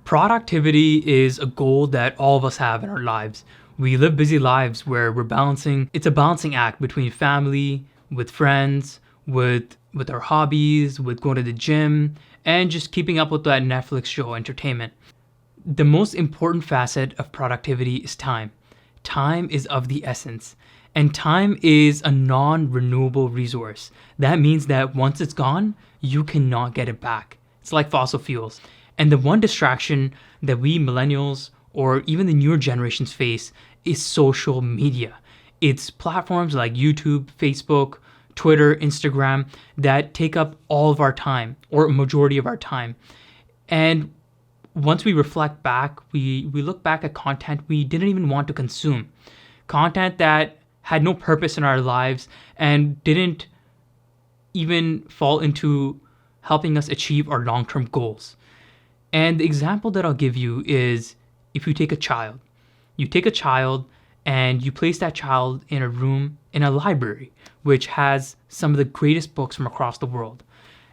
Productivity is a goal that all of us have in our lives. We live busy lives where it's a balancing act between family, with friends, with our hobbies, with going to the gym, and just keeping up with that Netflix show entertainment. The most important facet of productivity is time. Time is of the essence, and time is a non-renewable resource. That means that once it's gone, you cannot get it back. It's like fossil fuels. And the one distraction that we millennials or even the newer generations face is social media. It's platforms like YouTube, Facebook, Twitter, Instagram that take up all of our time or a majority of our time. And once we reflect back, we look back at content we didn't even want to consume. Content that had no purpose in our lives and didn't even fall into helping us achieve our long-term goals. And the example that I'll give you is if you take a child. You take a child and you place that child in a room in a library, which has some of the greatest books from across the world.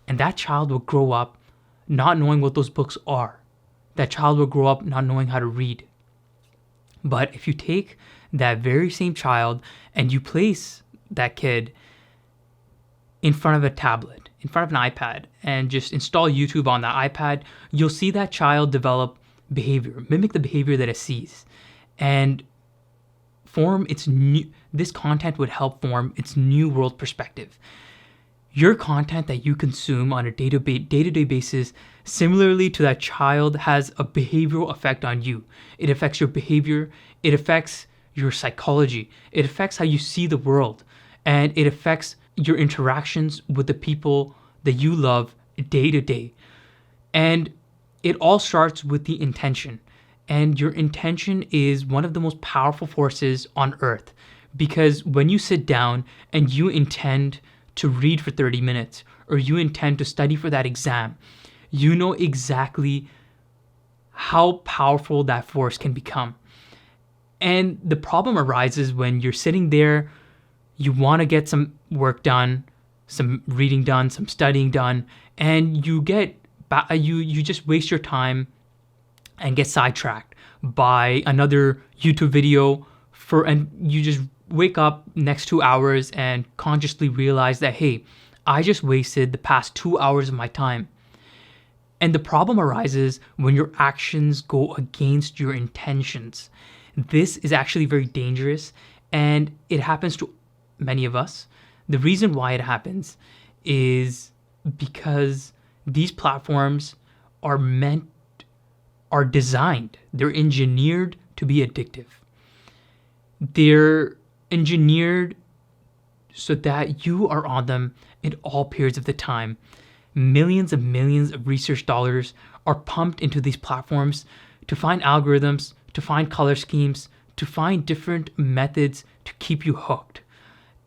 And that child will grow up not knowing what those books are. That child will grow up not knowing how to read. But if you take that very same child and you place that kid in front of a tablet, in front of an iPad, and just install YouTube on that iPad, you'll see that child develop behavior, mimic the behavior that it sees, and form its new, this content would help form its new world perspective. Your content that you consume on a day-to-day basis, similarly to that child, has a behavioral effect on you. It affects your behavior, it affects your psychology, it affects how you see the world, and it affects your interactions with the people that you love day to day. And it all starts with the intention. And your intention is one of the most powerful forces on earth, because when you sit down and you intend to read for 30 minutes or you intend to study for that exam, you know exactly how powerful that force can become. And the problem arises when you're sitting there, you want to get some work done, some reading done, some studying done, and you just waste your time and get sidetracked by another YouTube video and you just wake up next 2 hours and consciously realize that, hey, I just wasted the past 2 hours of my time. And the problem arises when your actions go against your intentions. This is actually very dangerous, and it happens to many of us. The reason why it happens is because these platforms are designed, they're engineered to be addictive. They're engineered so that you are on them in all periods of the time. Millions and millions of research dollars are pumped into these platforms to find algorithms, to find color schemes, to find different methods to keep you hooked.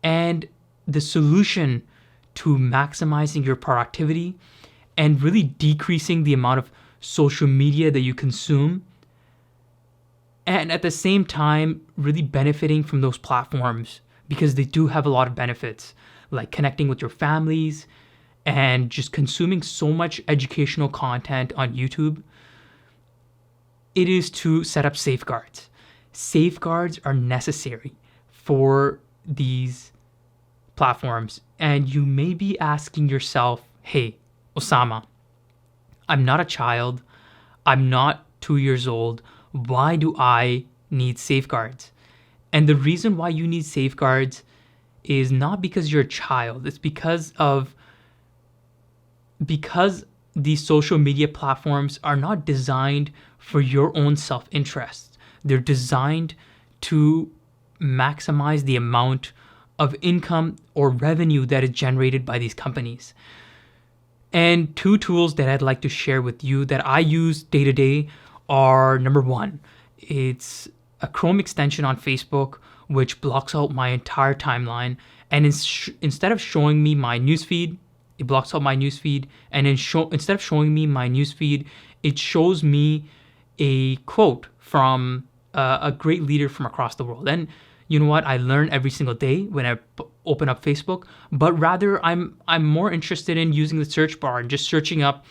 And the solution to maximizing your productivity and really decreasing the amount of social media that you consume, and at the same time really benefiting from those platforms, because they do have a lot of benefits, like connecting with your families and just consuming so much educational content on YouTube, it is to set up safeguards. Safeguards are necessary for these platforms. And you may be asking yourself, hey, Osama, I'm not a child. I'm not 2 years old. Why do I need safeguards? And the reason why you need safeguards is not because you're a child. It's because these social media platforms are not designed for your own self-interest. They're designed to maximize the amount of income or revenue that is generated by these companies. And two tools that I'd like to share with you that I use day to day are, number one, it's a Chrome extension on Facebook, which blocks out my entire timeline. And instead of showing me my newsfeed, it blocks out my newsfeed. And instead of showing me my newsfeed, it shows me a quote from a great leader from across the world. And you know what? I learn every single day when I open up Facebook, but rather I'm more interested in using the search bar and just searching up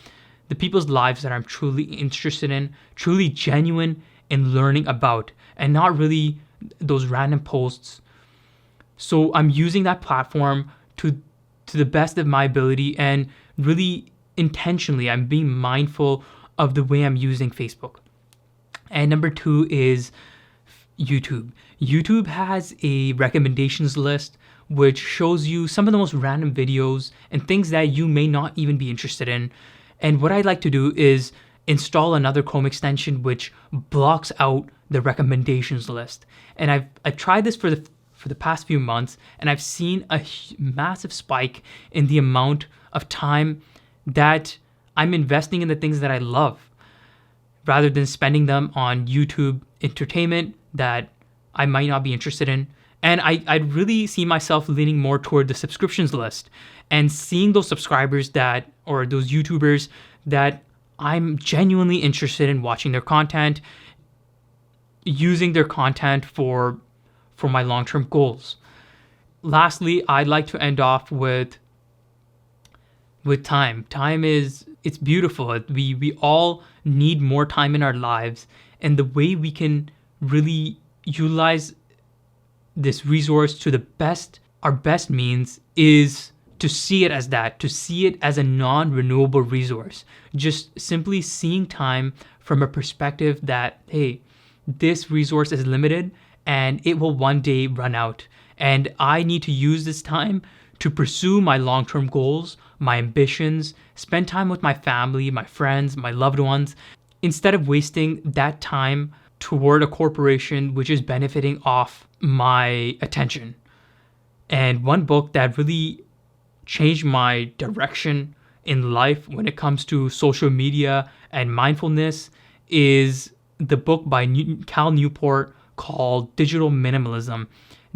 the people's lives that I'm truly interested in, truly genuine in learning about, and not really those random posts. So I'm using that platform to the best of my ability, and really intentionally, I'm being mindful of the way I'm using Facebook. And number 2 is YouTube. YouTube has a recommendations list which shows you some of the most random videos and things that you may not even be interested in. And what I like to do is install another Chrome extension which blocks out the recommendations list. And I've tried this for the past few months, and I've seen a massive spike in the amount of time that I'm investing in the things that I love, rather than spending them on YouTube entertainment that I might not be interested in. And I'd really see myself leaning more toward the subscriptions list and seeing those subscribers or those YouTubers that I'm genuinely interested in watching their content, using their content for my long-term goals. Lastly, I'd like to end off with time. It's beautiful. We all need more time in our lives, and the way we can really utilize this resource to our best means is to see it as that, to see it as a non-renewable resource. Just simply seeing time from a perspective that, hey, this resource is limited and it will one day run out. And I need to use this time to pursue my long-term goals, my ambitions, spend time with my family, my friends, my loved ones, instead of wasting that time toward a corporation which is benefiting off my attention. And one book that really changed my direction in life when it comes to social media and mindfulness is the book by Cal Newport called Digital Minimalism.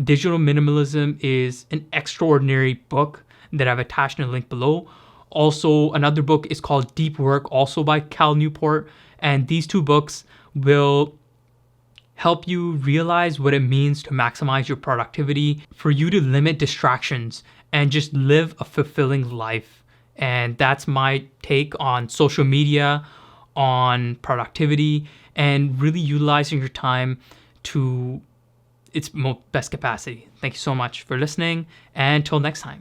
Digital Minimalism is an extraordinary book that I've attached in a link below. Also, another book is called Deep Work, also by Cal Newport. And these two books will help you realize what it means to maximize your productivity, for you to limit distractions and just live a fulfilling life. And that's my take on social media, on productivity, and really utilizing your time to its best capacity. Thank you so much for listening, and until next time.